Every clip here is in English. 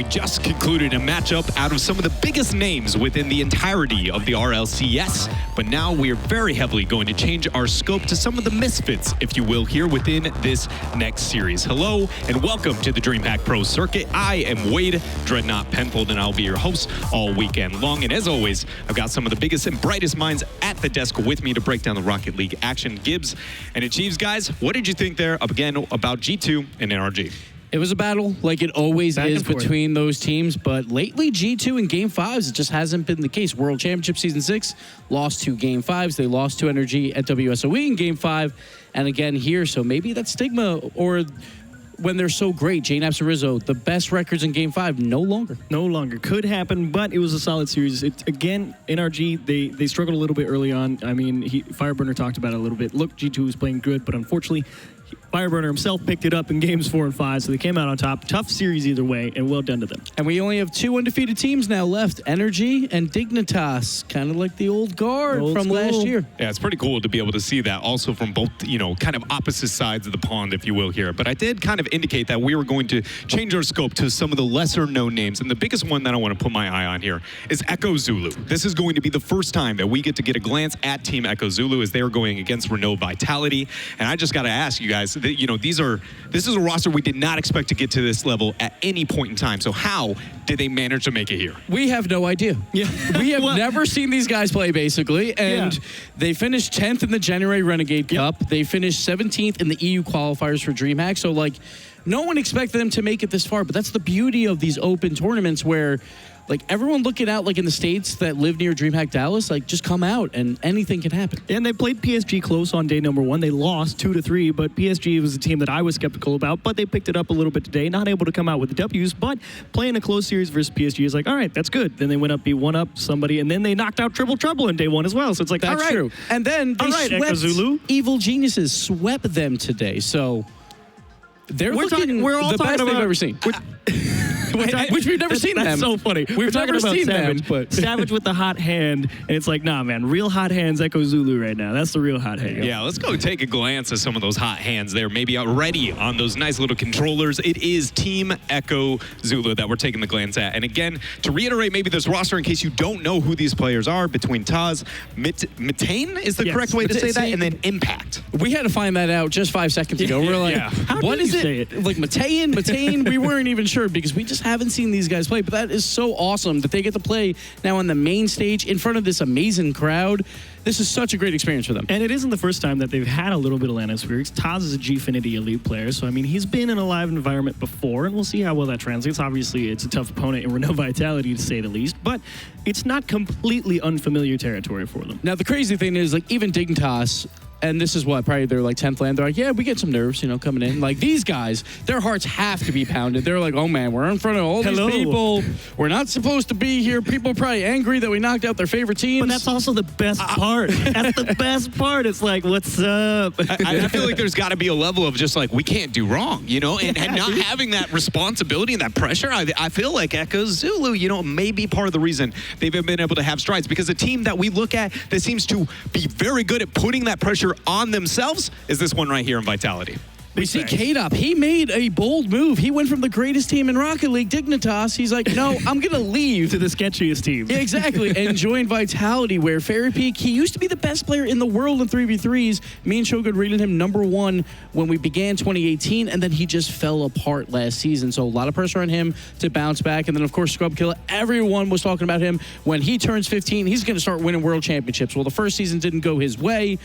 We just concluded a matchup out of some of the biggest names within the entirety of the RLCS, but now we are very heavily going to change our scope to some of the misfits, if you will, here within this next series. Hello, and welcome to the DreamHack Pro Circuit. I am Wade Dreadnought Penfold, and I'll be your host all weekend long. And as always, I've got some of the biggest and brightest minds at the desk with me to break down the Rocket League action. Gibbs and Achieves, guys, what did you think there, again, about G2 and NRG? It was a battle, like it always is between those teams, but lately G2 in Game 5s, it just hasn't been the case. World Championship Season 6, lost 2 Game 5s. They lost to Energy at WSOE in Game 5, and again here, so maybe that stigma, or when they're so great, JNAPS and Rizzo, the best records in Game 5, no longer. No longer. Could happen, but it was a solid series. Again, NRG, they struggled a little bit early on. I mean, Fireburner talked about it a little bit. Look, G2 was playing good, but unfortunately, Fireburner himself picked it up in games 4 and 5, so they came out on top. Tough series either way, and well done to them. And we only have 2 undefeated teams now left, Energy and Dignitas, kind of like the old guard from last year. Yeah, it's pretty cool to be able to see that also from both, kind of opposite sides of the pond, if you will, here. But I did kind of indicate that we were going to change our scope to some of the lesser-known names, and the biggest one that I want to put my eye on here is Echo Zulu. This is going to be the first time that we get to get a glance at Team Echo Zulu as they are going against Renault Vitality. And I just got to ask you guys, this is a roster we did not expect to get to this level at any point in time. So how did they manage to make it here? We have no idea. Yeah. We have never seen these guys play, basically. And they finished 10th in the January Renegade Cup. They finished 17th in the EU qualifiers for DreamHack. So, no one expected them to make it this far. But that's the beauty of these open tournaments where everyone looking out, in the States that live near DreamHack Dallas, just come out and anything can happen. And they played PSG close on day number 1. They lost 2-3, but PSG was a team that I was skeptical about, but they picked it up a little bit today. Not able to come out with the W's, but playing a close series versus PSG is all right, that's good. Then they went up, beat 1-up somebody, and then they knocked out Triple Trouble in day 1 as well. So it's that's all right. True. And then they Echo Zulu. Evil Geniuses swept them today. So they're we're all the best they've ever seen. Which we've never seen them. That's so funny. We've never about seen Savage, them, but Savage with the hot hand, and it's nah, man, real hot hands Echo Zulu right now. That's the real hot hand. Yeah, let's go take a glance at some of those hot hands there, maybe already on those nice little controllers. It is Team Echo Zulu that we're taking the glance at. And again, to reiterate maybe this roster in case you don't know who these players are, between Taz, Mitane is the correct way to say that, and then Impact. We had to find that out just 5 seconds ago. We're what is it? Matane? We weren't even sure because we just haven't seen these guys play, but that is so awesome that they get to play now on the main stage in front of this amazing crowd. This is such a great experience for them. And it isn't the first time that they've had a little bit of land experience. Taz is a Gfinity elite player, so he's been in a live environment before, and we'll see how well that translates. Obviously, it's a tough opponent in Renault Vitality, to say the least, but it's not completely unfamiliar territory for them. Now, the crazy thing is, even Dignitas, and this is probably their 10th land. They're yeah, we get some nerves, coming in. These guys, their hearts have to be pounded. They're oh man, we're in front of all these people. We're not supposed to be here. People are probably angry that we knocked out their favorite teams. But that's also the best part. That's the best part. It's what's up? I feel like there's got to be a level of just we can't do wrong, and not having that responsibility and that pressure. I feel like Echo Zulu, may be part of the reason they've been able to have strides, because a team that we look at that seems to be very good at putting that pressure on themselves is this one right here in Vitality. We see K-Dop. He made a bold move. He went from the greatest team in Rocket League, Dignitas. He's no, I'm going to leave. To the sketchiest team. Yeah, exactly. And join Vitality, where Fairy Peak, he used to be the best player in the world in 3v3s. Me and Shogun rated him #1 when we began 2018, and then he just fell apart last season. So a lot of pressure on him to bounce back. And then, of course, Scrub Killer. Everyone was talking about him. When he turns 15, he's going to start winning world championships. Well, the first season didn't go his way,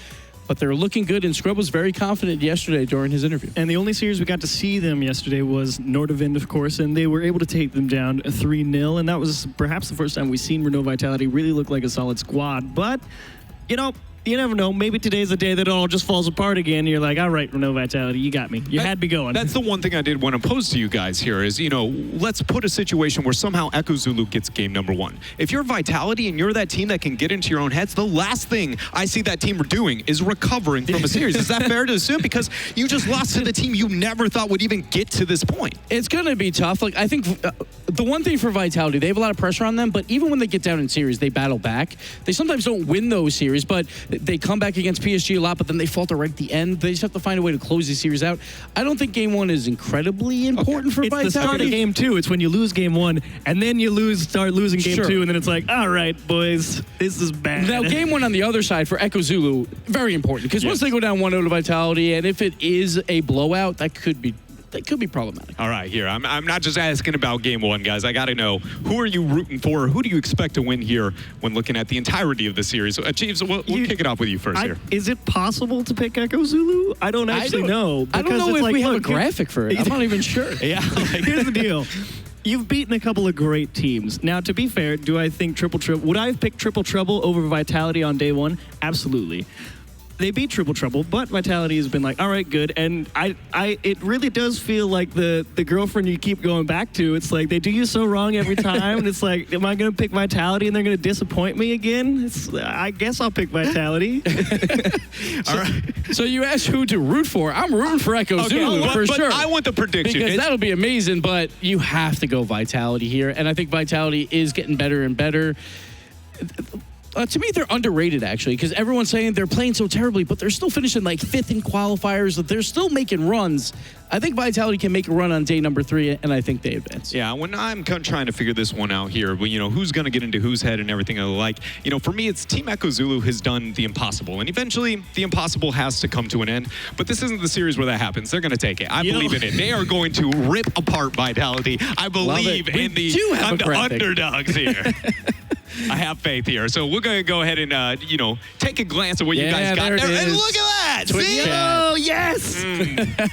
but they're looking good, and Scrub was very confident yesterday during his interview. And the only series we got to see them yesterday was Nordavind, of course, and they were able to take them down 3-0, and that was perhaps the first time we've seen Renault Vitality really look like a solid squad. But, you never know. Maybe today's the day that it all just falls apart again. You're all right, Renault Vitality, you got me. You had me going. That's the one thing I did want to pose to you guys here is, let's put a situation where somehow Echo Zulu gets game #1. If you're Vitality and you're that team that can get into your own heads, the last thing I see that team doing is recovering from a series. Is that fair to assume? Because you just lost to the team you never thought would even get to this point. It's going to be tough. I think the one thing for Vitality, they have a lot of pressure on them, but even when they get down in series, they battle back. They sometimes don't win those series, but They come back against PSG a lot, but then they falter right at the end. They just have to find a way to close the series out. I don't think game one is incredibly important for It's Vitality. the start of game two. It's when you lose game one, and then you start losing game two, and then it's like, all right, boys, this is bad. Now, game one on the other side for Echo Zulu, very important, because once they go down 1-0 to Vitality, and if it is a blowout, that could be problematic. All right, here. I'm not just asking about game one, guys. I got to know, who are you rooting for? Who do you expect to win here when looking at the entirety of the series? Chiefs, we'll kick it off with you first here. Is it possible to pick Echo Zulu? I don't actually know. I don't know if we have a look, graphic for it. I'm not even sure. Yeah. Here's the deal. You've beaten a couple of great teams. Now, to be fair, do I think Triple Trouble? Would I have picked Triple Trouble over Vitality on day one? Absolutely. They beat Triple Trouble, but Vitality has been like, all right, good. And it really does feel like the girlfriend you keep going back to. It's like they do you so wrong every time. And it's like, am I going to pick Vitality and they're going to disappoint me again? I guess I'll pick Vitality. All right. So you asked who to root for. I'm rooting for Echo Zulu for sure. I want the prediction. Because that'll be amazing, but you have to go Vitality here. And I think Vitality is getting better and better. To me, they're underrated, actually, because everyone's saying they're playing so terribly, but they're still finishing like 5th in qualifiers. They're still making runs. I think Vitality can make a run on day number 3, and I think they advance. Yeah, when I'm trying to figure this one out here, who's going to get into whose head and everything like, for me, it's Team Echo Zulu has done the impossible, and eventually the impossible has to come to an end. But this isn't the series where that happens. They're going to take it. I believe in it. They are going to rip apart Vitality. I believe in the underdogs here. I have faith here. So we're going to go ahead and, take a glance at what you guys got there. And look at that. See? Oh, yes.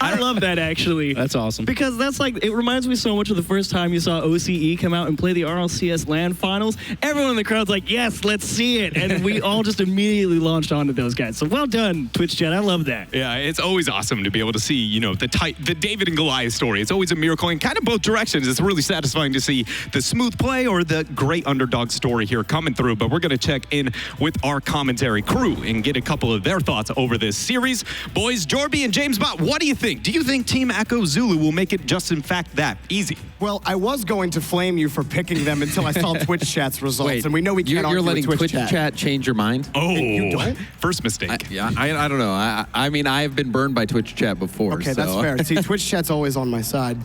I love that, actually. That's awesome. Because that's like, it reminds me so much of the first time you saw OCE come out and play the RLCS LAN finals. Everyone in the crowd's like, yes, let's see it. And we all just immediately launched onto those guys. So well done, Twitch chat. I love that. Yeah, it's always awesome to be able to see, the David and Goliath story. It's always a miracle in kind of both directions. It's really satisfying to see the smooth play or the great underdog story here coming through. But we're going to check in with our commentary crew and get a couple of their thoughts over this series. Boys, Jorby and James Bott, what do you think? Do you think Team Echo Zulu will make it just in fact that easy? Well, I was going to flame you for picking them until I saw Twitch chat's results. Wait, and we know we can't argue You're letting with Twitch chat change your mind? Oh, you don't? First mistake. I don't know. I mean, I have been burned by Twitch chat before. Okay, so. that's fair. See, Twitch chat's always on my side.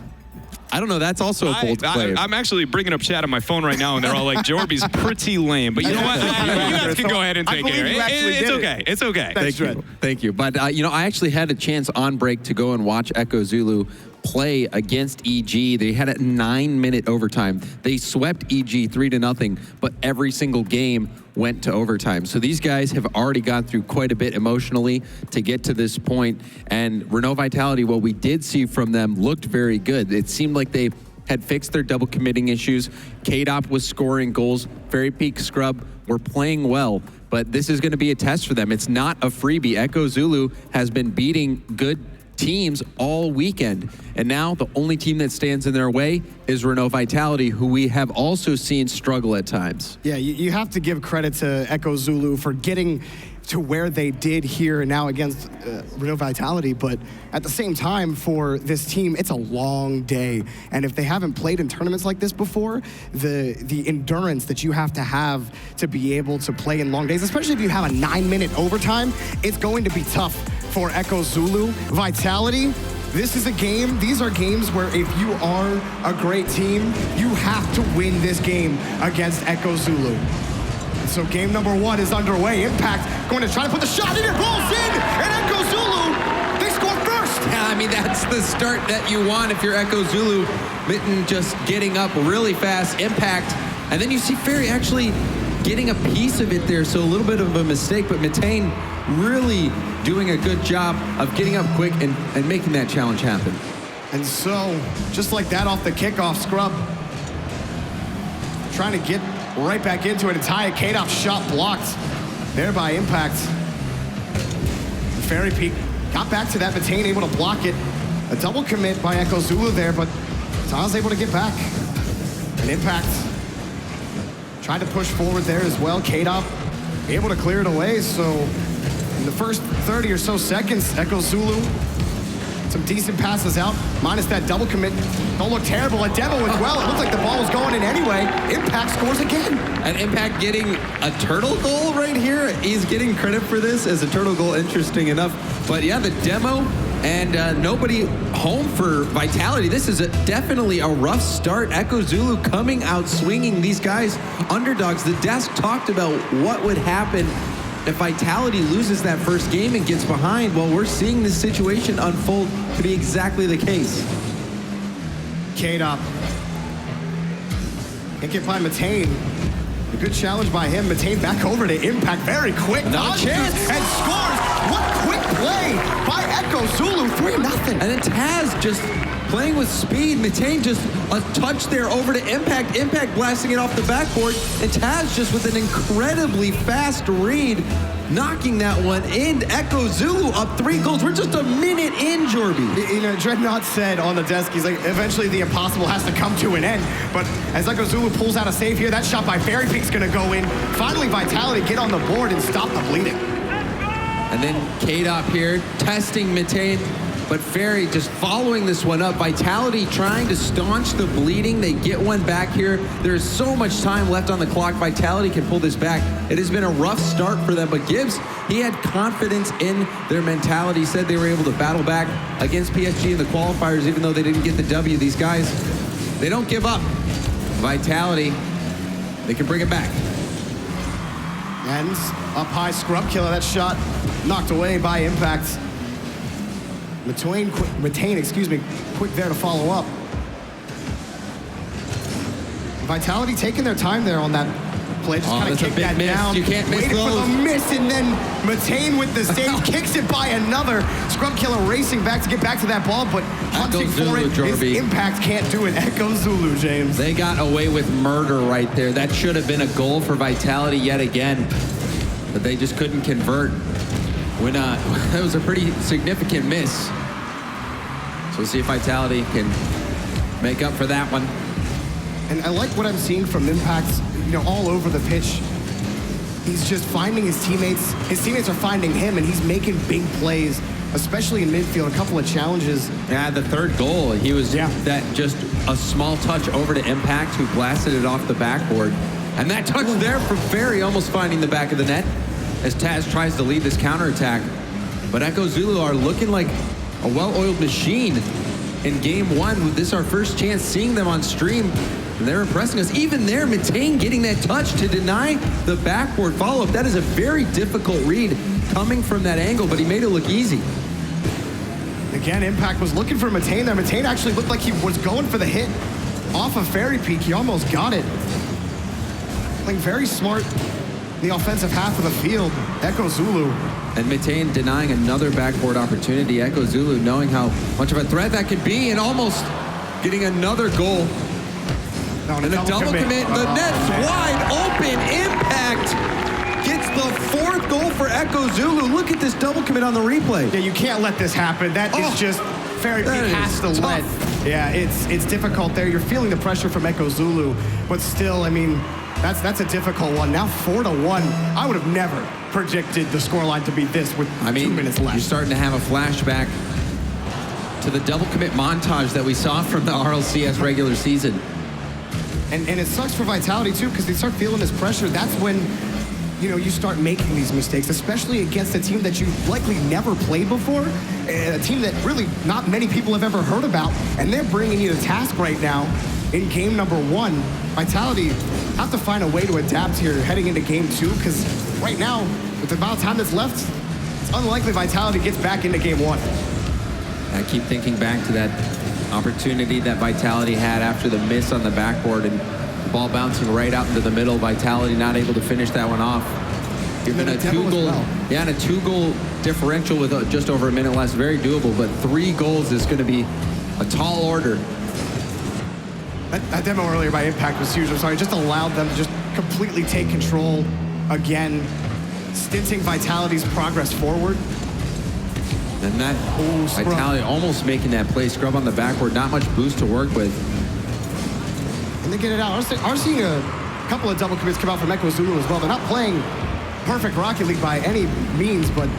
I don't know. That's also a bold claim. I'm actually bringing up chat on my phone right now, and they're all like, Jorby's pretty lame. But you know what? You guys can go ahead and take care. It's okay. It's okay. Thank you. But, I actually had a chance on break to go and watch Echo Zulu play against EG. They had a 9-minute overtime. They swept EG 3-0, but every single game went to overtime. So these guys have already gone through quite a bit emotionally to get to this point. And Renault Vitality, what we did see from them, looked very good. It seemed like they had fixed their double committing issues. KDOP was scoring goals. Fairy Peak Scrub were playing well. But this is going to be a test for them. It's not a freebie. Echo Zulu has been beating good teams all weekend. And now the only team that stands in their way is Renault Vitality, who we have also seen struggle at times. Yeah, you have to give credit to Echo Zulu for getting to where they did here and now against Renault Vitality, but at the same time, for this team, it's a long day. And if they haven't played in tournaments like this before, the endurance that you have to be able to play in long days, especially if you have a 9-minute overtime, it's going to be tough for Echo Zulu. Vitality, this is a game. These are games where if you are a great team, you have to win this game against Echo Zulu. So game number 1 is underway. Impact going to try to put the shot in. It rolls in, and Echo Zulu, they score first. Yeah, I mean, that's the start that you want if you're Echo Zulu. Mitten just getting up really fast, Impact, and then you see Fairy actually getting a piece of it there, so a little bit of a mistake, but Mitane really doing a good job of getting up quick and making that challenge happen. And so, just like that off the kickoff, Scrub trying to get right back into it and tie it. KDOP shot blocked there by Impact. Fairy Peak got back to that, Mitane able to block it. A double commit by Echo Zulu there, but Zaz able to get back. And Impact tried to push forward there as well. KDOP able to clear it away. So in the first 30 or so seconds, Echo Zulu Some decent passes out, minus that double commit. Don't look terrible. A demo as well. It looked like the ball was going in anyway. Impact scores again. And Impact getting a turtle goal right here. He's getting credit for this as a turtle goal, interesting enough. But yeah, the demo and nobody home for Vitality. This is definitely a rough start. Echo Zulu coming out swinging. These guys, underdogs. The desk talked about what would happen if Vitality loses that first game and gets behind. Well, we're seeing this situation unfold to be exactly the case. K-Dop. Can't get by Matane. A good challenge by him. Matane back over to Impact. Very quick. No chance. And scores. What quick play by Echo Zulu. 3-0. And then Taz just playing with speed. Matane just a touch there over to Impact. Impact blasting it off the backboard. And Taz just with an incredibly fast read, knocking that one in. Echo Zulu up 3 goals. We're just a minute in, Jorby. You know, Dreadnought said on the desk, he's like, eventually the impossible has to come to an end. But as Echo Zulu pulls out a save here, that shot by Fairy Peak's gonna go in. Finally, Vitality get on the board and stop the bleeding. And then K-Dop here, testing Matane. But Fairy just following this one up. Vitality trying to staunch the bleeding. They get one back here. There's so much time left on the clock. Vitality can pull this back. It has been a rough start for them, but Gibbs, he had confidence in their mentality. Said they were able to battle back against PSG in the qualifiers, even though they didn't get the W. These guys, they don't give up. Vitality, they can bring it back. And up high, Scrub Killer. That shot knocked away by Impact. Matane, quick there to follow up. Vitality taking their time there on that play, just kind of kick that miss. down. You can't miss waiting those. for the miss, and then Matane with the save kicks it by another. Scrub Killer racing back to get back to that ball, but hunting for it. His Impact can't do it. Echo Zulu, James. They got away with murder right there. That should have been a goal for Vitality yet again, but they just couldn't convert. When that was a pretty significant miss. So we'll see if Vitality can make up for that one. And I like what I'm seeing from Impact, you know, all over the pitch. He's just finding his teammates. His teammates are finding him, and he's making big plays, especially in midfield. A couple of challenges. Yeah, the third goal, he was that just a small touch over to Impact, who blasted it off the backboard. And that touch there from Ferry almost finding the back of the net as Taz tries to lead this counterattack. But Echo Zulu are looking like a well-oiled machine in game one. This is our first chance seeing them on stream, and they're impressing us. Even there, Matane getting that touch to deny the backboard follow-up. That is a very difficult read coming from that angle, but he made it look easy. Again, Impact was looking for Matane there. Matane actually looked like he was going for the hit off of Fairy Peak. He almost got it. Playing very smart in the offensive half of the field. Echo Zulu. And Matane denying another backboard opportunity. Echo Zulu knowing how much of a threat that could be and almost getting another goal. And a double commit. The net's wide open. Impact gets the fourth goal for Echo Zulu. Look at this double commit on the replay. Yeah, you can't let this happen. That is just Fairy Peak has to let. Yeah, it's difficult there. You're feeling the pressure from Echo Zulu, but still, I mean, that's a difficult one. Now 4-1. I would have never predicted the scoreline to be this with 2 minutes left. You're starting to have a flashback to the double commit montage that we saw from the RLCS regular season. And it sucks for Vitality too, because they start feeling this pressure. That's when, you know, you start making these mistakes, especially against a team that you likely never played before, a team that really not many people have ever heard about, and they're bringing you to task right now in game number 1. Vitality have to find a way to adapt here heading into game 2, because right now, with the amount of time that's left, it's unlikely Vitality gets back into game 1. I keep thinking back to that opportunity that Vitality had after the miss on the backboard and the ball bouncing right out into the middle. Vitality not able to finish that one off. Given a 2-goal, and a 2-goal differential with just over a minute left, very doable. But 3 goals is going to be a tall order. That demo earlier by Impact was huge. I'm sorry, just allowed them to just completely take control again, stinting Vitality's progress forward. And that Vitality almost making that play. Scrub on the backboard, not much boost to work with. And they get it out. I'm seeing a couple of double commits come out from Echo Zulu as well. They're not playing perfect Rocket League by any means, but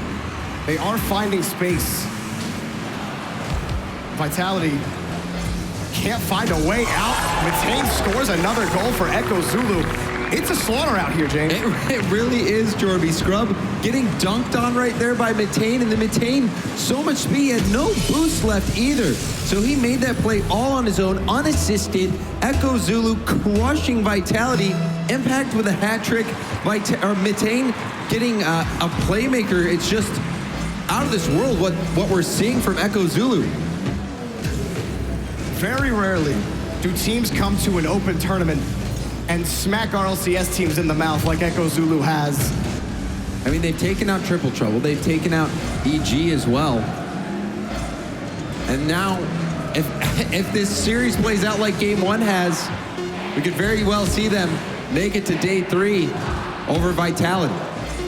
they are finding space. Vitality can't find a way out. Matane scores another goal for Echo Zulu. It's a slaughter out here, James. It really is, Jorby. Scrub getting dunked on right there by Matane, and the Matane, so much speed, he had no boost left either. So he made that play all on his own, unassisted. Echo Zulu crushing Vitality. Impact with a hat trick. Matane getting a playmaker. It's just out of this world what we're seeing from Echo Zulu. Very rarely do teams come to an open tournament and smack RLCS teams in the mouth like Echo Zulu has. I mean, they've taken out Triple Trouble. They've taken out EG as well. And now, if this series plays out like Game 1 has, we could very well see them make it to Day 3 over Vitality.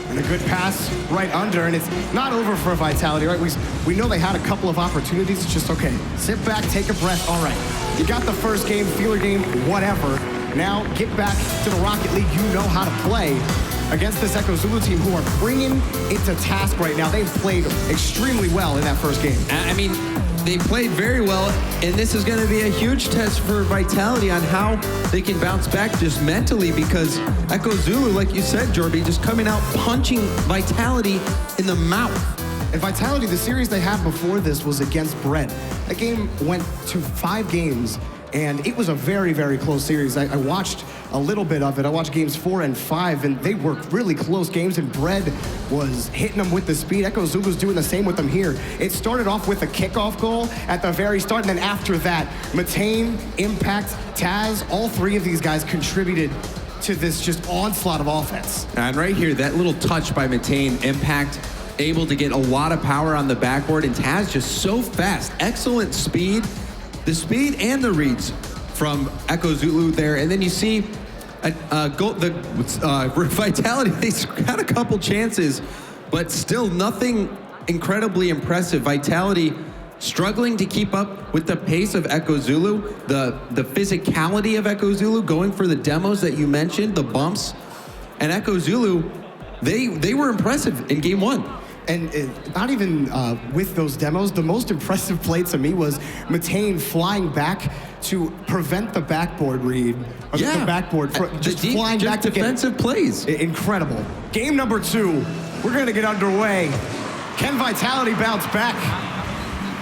And a good pass right under, and it's not over for Vitality, right? We know they had a couple of opportunities. It's just, okay, sit back, take a breath. All right, you got the first game, feeler game, whatever. Now get back to the Rocket League. You know how to play against this Echo Zulu team who are bringing it to task right now. They've played extremely well in that first game. I mean, they played very well, and this is going to be a huge test for Vitality on how they can bounce back just mentally, because Echo Zulu, like you said, Jorby, just coming out punching Vitality in the mouth. And Vitality, the series they had before this was against Brett. That game went to 5 games, and it was a very, very close series. I watched a little bit of it. I watched games 4 and 5, and they were really close games, and Bread was hitting them with the speed. Echo Zulu's doing the same with them here. It started off with a kickoff goal at the very start, and then after that, Matane, Impact, Taz, all 3 of these guys contributed to this just onslaught of offense. And right here, that little touch by Matane, Impact, able to get a lot of power on the backboard, and Taz just so fast. Excellent speed. The speed and the reads from Echo Zulu there. And then you see Vitality, they had a couple chances, but still nothing incredibly impressive. Vitality struggling to keep up with the pace of Echo Zulu, the physicality of Echo Zulu, going for the demos that you mentioned, the bumps. And Echo Zulu, they were impressive in Game 1. And not even with those demos, the most impressive play to me was Matane flying back to prevent the backboard read. Or Yeah. the backboard, just flying just back to get defensive plays. Incredible. Game number 2, we're gonna get underway. Can Vitality bounce back?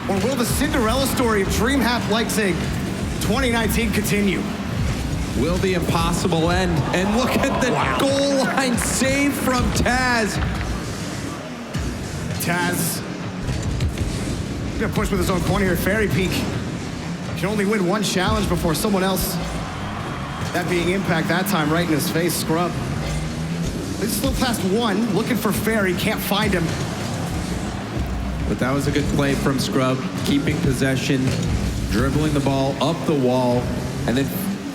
Or will the Cinderella story of DreamHack Leipzig 2019 continue? Will the impossible end? And look at the goal line save from Taz. Taz gonna push with his own corner here. Fairy Peak can only win 1 challenge before someone else, that being Impact that time, right in his face. Scrub. They slip past 1, looking for Fairy, can't find him. But that was a good play from Scrub, keeping possession, dribbling the ball up the wall, and then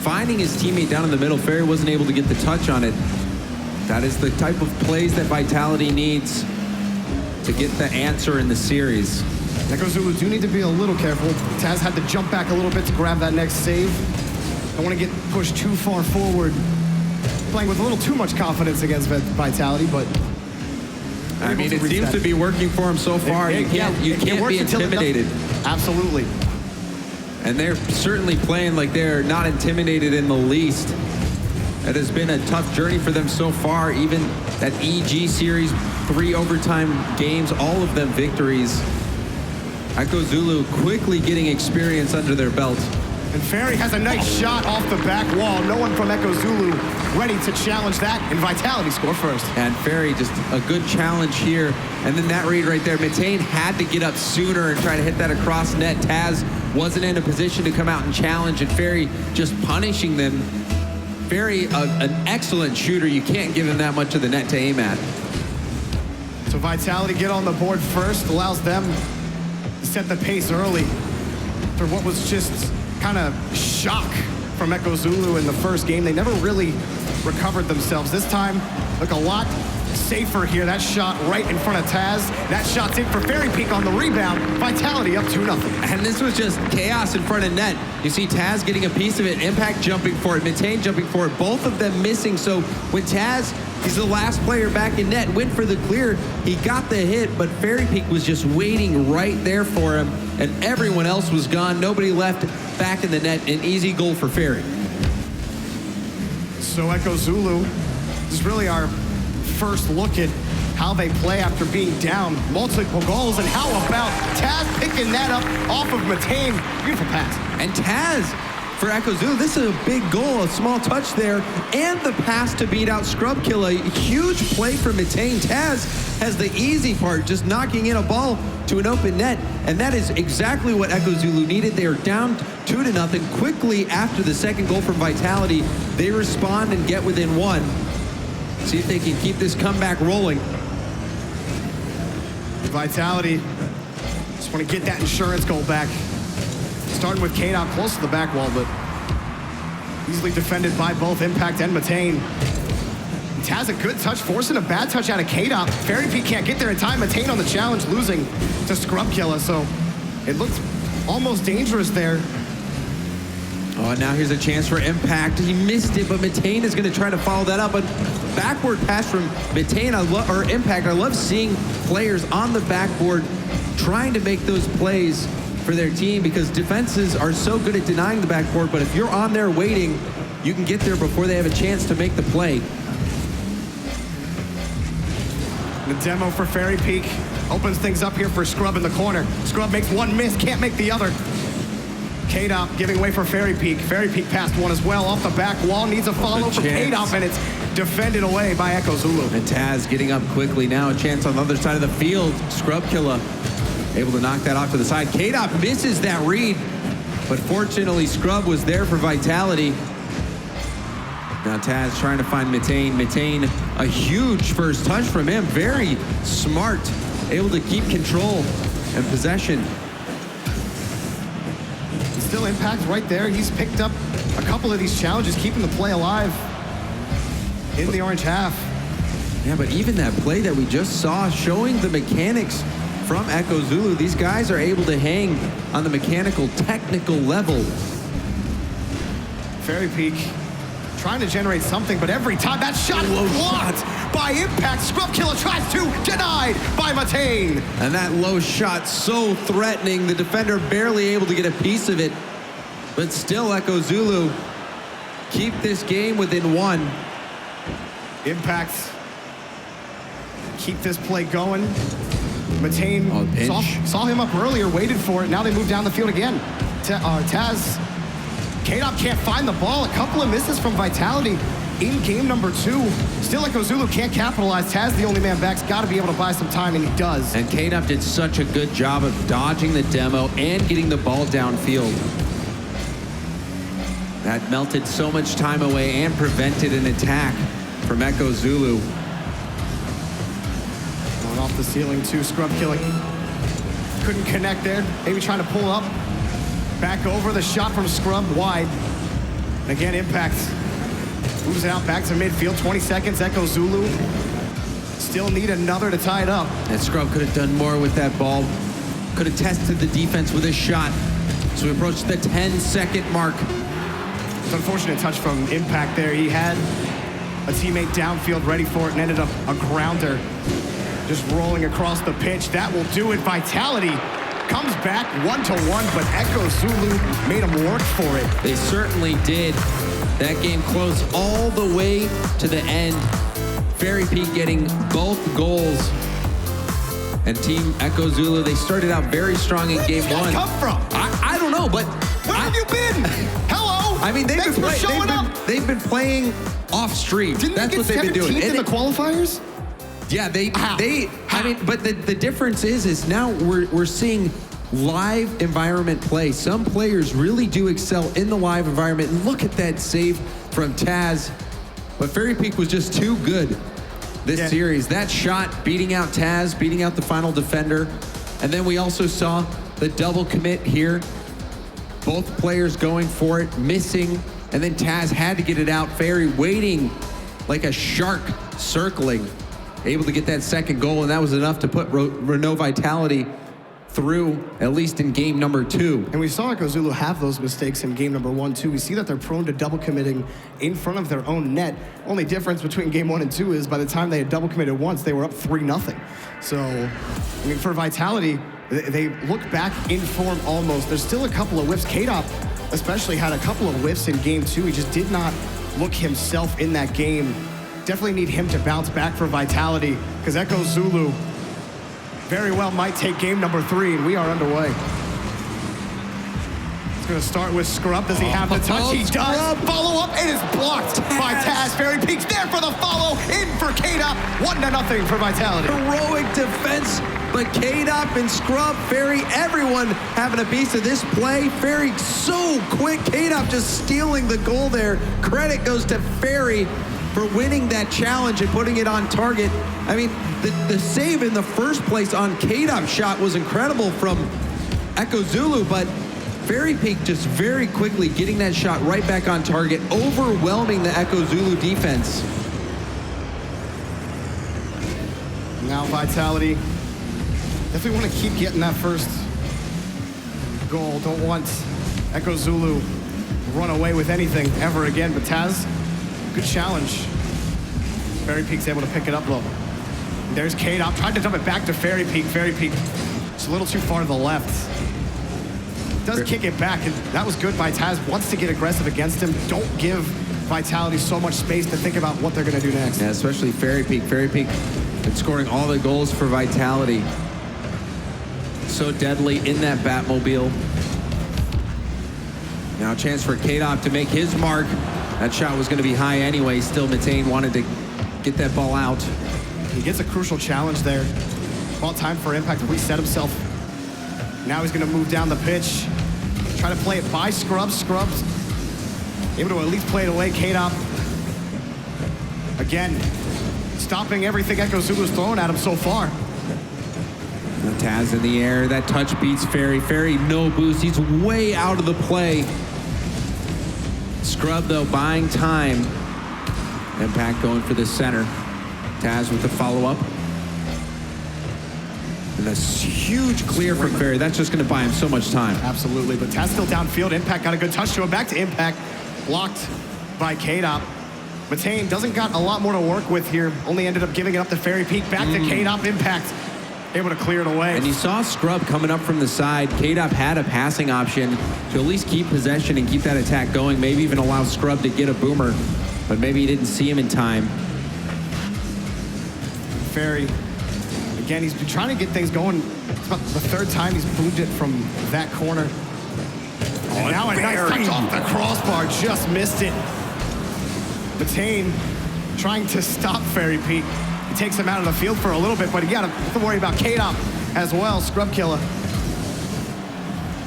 finding his teammate down in the middle. Ferry wasn't able to get the touch on it. That is the type of plays that Vitality needs to get the answer in the series. Echo Zulu do need to be a little careful. Taz had to jump back a little bit to grab that next save. Don't want to get pushed too far forward. Playing with a little too much confidence against Vitality, but I mean, it seems to be working for him so far. You can't be intimidated. Absolutely. And they're certainly playing like they're not intimidated in the least. It has been a tough journey for them so far. Even that EG series, 3 overtime games, all of them victories. Echo Zulu quickly getting experience under their belt. And Ferry has a nice shot off the back wall. No one from Echo Zulu ready to challenge that, and Vitality score first. And Ferry just a good challenge here. And then that read right there. Matane had to get up sooner and try to hit that across net. Taz wasn't in a position to come out and challenge, and Ferry just punishing them. Ferry, an excellent shooter. You can't give him that much of the net to aim at. So Vitality get on the board first, allows them to set the pace early for what was just kind of shock from Echo Zulu in the first game. They never really recovered themselves. This time, look a lot safer here. That shot right in front of Taz. That shot's in for Fairy Peak on the rebound. Vitality up 2-0. And this was just chaos in front of net. You see Taz getting a piece of it, Impact jumping for it, Mitane jumping for it, both of them missing. So when Taz, he's the last player back in net, went for the clear, he got the hit, but Fairy Peak was just waiting right there for him, and everyone else was gone. Nobody left back in the net. An easy goal for Fairy. So Echo Zulu, this is really our first look at how they play after being down multiple goals. And how about Taz picking that up off of Matane? Beautiful pass. And Taz, for Echo Zulu, this is a big goal, a small touch there, and the pass to beat out Scrub Kill. A huge play for Mitane. Taz has the easy part, just knocking in a ball to an open net, and that is exactly what Echo Zulu needed. They are down 2-0. Quickly after the second goal from Vitality, they respond and get within one. See if they can keep this comeback rolling. Vitality just want to get that insurance goal back. Starting with Kane out close to the back wall, but easily defended by both Impact and Matane. Taz a good touch, forcing a bad touch out of K-Dop. Fairy Peak can't get there in time. Matane on the challenge, losing to Scrub Killer, so it looks almost dangerous there. Oh, and now here's a chance for Impact. He missed it, but Mitane is going to try to follow that up. But backward pass from Mitane, or Impact. I love seeing players on the backboard trying to make those plays for their team, because defenses are so good at denying the backboard. But if you're on there waiting, you can get there before they have a chance to make the play. The demo for Fairy Peak opens things up here for Scrub in the corner. Scrub makes one miss, can't make the other. K-Dop giving way for Fairy Peak. Fairy Peak passed one as well off the back wall. Needs a follow from K-Dop, and it's defended away by Echo Zulu. And Taz getting up quickly now. A chance on the other side of the field. Scrub Killer able to knock that off to the side. K-Dop misses that read, but fortunately Scrub was there for Vitality. Now Taz trying to find Mitane. Mitane, a huge first touch from him. Very smart. Able to keep control and possession. Still Impact right there. He's picked up a couple of these challenges, keeping the play alive in the orange half. Yeah, but even that play that we just saw, showing the mechanics from Echo Zulu, these guys are able to hang on the mechanical, technical level. Fairy Peak trying to generate something, but every time that shot blocked by Impact. Scrub Killer tries to, denied by Matane. And that low shot so threatening, the defender barely able to get a piece of it. But still, Echo Zulu keep this game within one. Impact keep this play going. Matane saw him up earlier, waited for it. Now they move down the field again. Taz, K-Dop can't find the ball. A couple of misses from Vitality in game number 2. Still, Echo Zulu can't capitalize. Taz, the only man back's got to be able to buy some time, and he does. And K-Dop did such a good job of dodging the demo and getting the ball downfield. That melted so much time away and prevented an attack from Echo Zulu. Going off the ceiling too, Scrub Killing. Couldn't connect there. Maybe trying to pull up. Back over, the shot from Scrub, wide. And again, Impact moves it out back to midfield, 20 seconds, Echo Zulu. Still need another to tie it up. And Scrub could have done more with that ball. Could have tested the defense with a shot. So we approach the 10-second mark. It's an unfortunate touch from Impact there. He had a teammate downfield ready for it and ended up a grounder. Just rolling across the pitch. That will do it. Vitality comes back 1-1, but Echo Zulu made him work for it. They certainly did. That game close all the way to the end. Fairy Peak getting both goals. And Team Echo Zulu, they started out very strong in game 1. Where did that come from? I don't know, but... Where have you been? Hello? I mean, they've been playing off stream. That's what they've been doing. In the qualifiers? Yeah, I mean, but the difference is now we're seeing live environment play. Some players really do excel in the live environment. And look at that save from Taz. But Fairy Peak was just too good this series. That shot beating out Taz, beating out the final defender. And then we also saw the double commit here. Both players going for it, missing. And then Taz had to get it out. Fairy waiting like a shark circling. able to get that second goal, and that was enough to put Renault Vitality through, at least in game number 2. And we saw Echo Zulu have those mistakes in game number 1, too. We see that they're prone to double committing in front of their own net. Only difference between game 1 and 2 is by the time they had double committed once, they were up 3-0. So, I mean, for Vitality, they look back in form almost. There's still a couple of whiffs. K-Dop especially had a couple of whiffs in game 2. He just did not look himself in that game. Definitely need him to bounce back for Vitality, because Echo Zulu very well might take game number 3, and we are underway. It's going to start with Scrub. Does he have the touch? He does. Follow up. It is blocked by Taz. Fairy Peaks there for the follow. In for K-Dop. 1-0 for Vitality. Heroic defense, but K-Dop and Scrub, Fairy, everyone having a piece of this play. Fairy so quick. K-Dop just stealing the goal there. Credit goes to Fairy for winning that challenge and putting it on target. I mean, the save in the first place on K-Dop's shot was incredible from Echo Zulu, but Fairy Peak just very quickly getting that shot right back on target, overwhelming the Echo Zulu defense. Now Vitality definitely want to keep getting that first goal. Don't want Echo Zulu run away with anything ever again, but Taz, good challenge. Fairy Peak's able to pick it up though. There's K-Dop, tried to dump it back to Fairy Peak. Fairy Peak, it's a little too far to the left. Does kick it back, and that was good by Taz. Wants to get aggressive against him. Don't give Vitality so much space to think about what they're gonna do next. Yeah, especially Fairy Peak. Fairy Peak been scoring all the goals for Vitality. So deadly in that Batmobile. Now a chance for K-Dop to make his mark. That shot was gonna be high anyway. Still, Matane wanted to get that ball out. He gets a crucial challenge there. About time for Impact to reset himself. Now he's gonna move down the pitch. Try to play it by Scrubs. Scrubs able to at least play it away. K-Dop again, stopping everything Echo Zulu's throwing at him so far. Taz in the air, that touch beats Fairy. Fairy no boost, he's way out of the play. Scrub though buying time. Impact going for the center. Taz with the follow-up. And a huge clear from Fairy. That's just gonna buy him so much time. Absolutely, but Taz still downfield. Impact got a good touch to him. Back to Impact, blocked by K-Dop. Matane doesn't got a lot more to work with here. Only ended up giving it up to Fairy Peak. Back to K-Dop. Impact able to clear it away. And you saw Scrub coming up from the side. K-Dop had a passing option to at least keep possession and keep that attack going. Maybe even allow Scrub to get a boomer, but maybe he didn't see him in time. Fairy, again, he's been trying to get things going. It's about the third time he's boomed it from that corner. And now a nice touch off the crossbar, just missed it. Matane trying to stop Fairy Peak. He takes him out of the field for a little bit, but you gotta worry about K-Dop as well, Scrub Killer.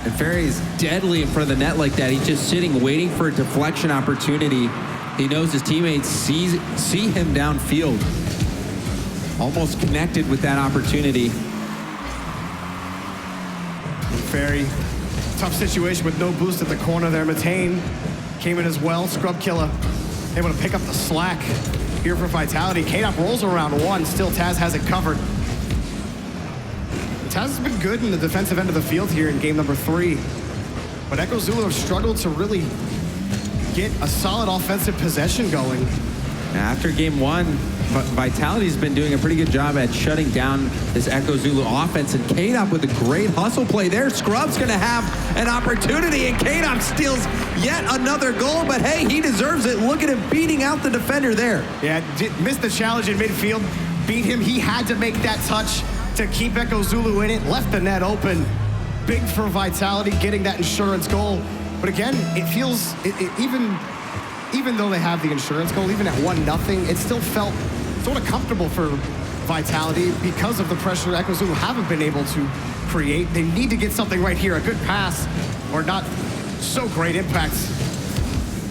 And Fairy is deadly in front of the net like that. He's just sitting, waiting for a deflection opportunity. He knows his teammates see him downfield. Almost connected with that opportunity. Fairy, tough situation with no boost at the corner there. Matane came in as well. Scrub Killer able to pick up the slack here for Vitality. K-Dop rolls around one. Still, Taz has it covered. Taz has been good in the defensive end of the field here in game number 3. But Echo Zulu have struggled to really get a solid offensive possession going. After game 1, Vitality's been doing a pretty good job at shutting down this Echo Zulu offense, and K-Dop with a great hustle play there. Scrub's gonna have an opportunity, and K-Dop steals yet another goal, but hey, he deserves it. Look at him beating out the defender there. Yeah, missed the challenge in midfield, beat him. He had to make that touch to keep Echo Zulu in it, left the net open. Big for Vitality getting that insurance goal. But again, it feels, even though they have the insurance goal, even at 1-0, it still felt sort of comfortable for Vitality because of the pressure Echo Zulu haven't been able to create. They need to get something right here, a good pass, or not so great. Impact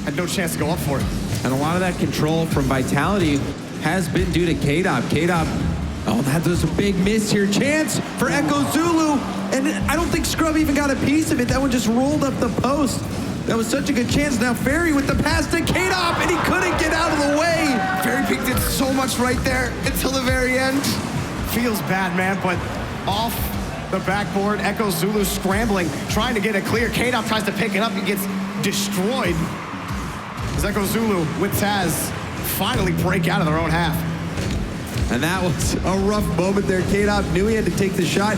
had no chance to go up for it. And a lot of that control from Vitality has been due to K-Dop. K-Dop, oh, that was a big miss here. Chance for Echo Zulu, and I don't think Scrub even got a piece of it. That one just rolled up the post. That was such a good chance. Now Ferry with the pass to K-Dop, and he couldn't get out of the way. Fairy Peak did so much right there until the very end. Feels bad, man, but off the backboard, Echo Zulu scrambling, trying to get it clear. K-Dop tries to pick it up, he gets destroyed. As Echo Zulu with Taz finally break out of their own half. And that was a rough moment there. K-Dop knew he had to take the shot.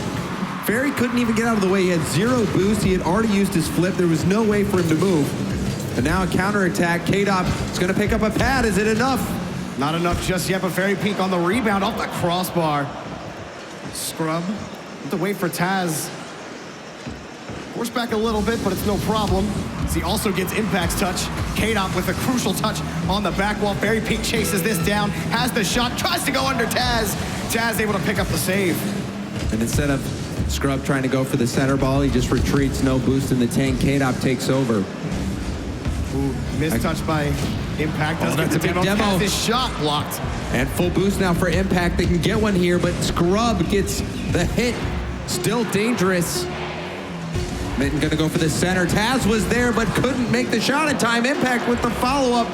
Ferry couldn't even get out of the way. He had 0 boost. He had already used his flip. There was no way for him to move. And now a counterattack. K-Dop is going to pick up a pad. Is it enough? Not enough just yet, but Fairy Peak on the rebound off the crossbar. Scrub. Have to wait for Taz. Force back a little bit, but it's no problem. As he also gets Impact's touch. K-Dop with a crucial touch on the back wall. Fairy Peak chases this down, has the shot, tries to go under Taz. Taz able to pick up the save. And instead of Scrub trying to go for the center ball, he just retreats, no boost in the tank. K-Dop takes over. Ooh, missed touch by Impact. Does that's get a the big demo. Has his shot blocked. And full boost now for Impact. They can get one here, but Scrub gets the hit. Still dangerous. Mitten gonna go for the center. Taz was there, but couldn't make the shot in time. Impact with the follow-up.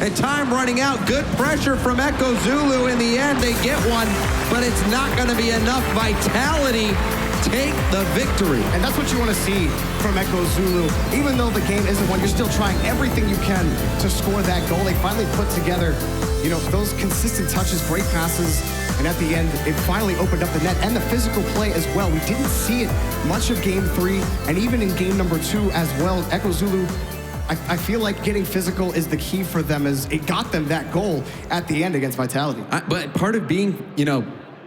And time running out. Good pressure from Echo Zulu. In the end, they get one, but it's not gonna be enough. Vitality take the victory. And that's what you want to see from Echo Zulu. Even though the game isn't one, you're still trying everything you can to score that goal. They finally put together, you know, those consistent touches, great passes, and at the end, it finally opened up the net and the physical play as well. We didn't see it much of game 3, and even in game number 2 as well. Echo Zulu, I feel like getting physical is the key for them, as it got them that goal at the end against Vitality. But part of being,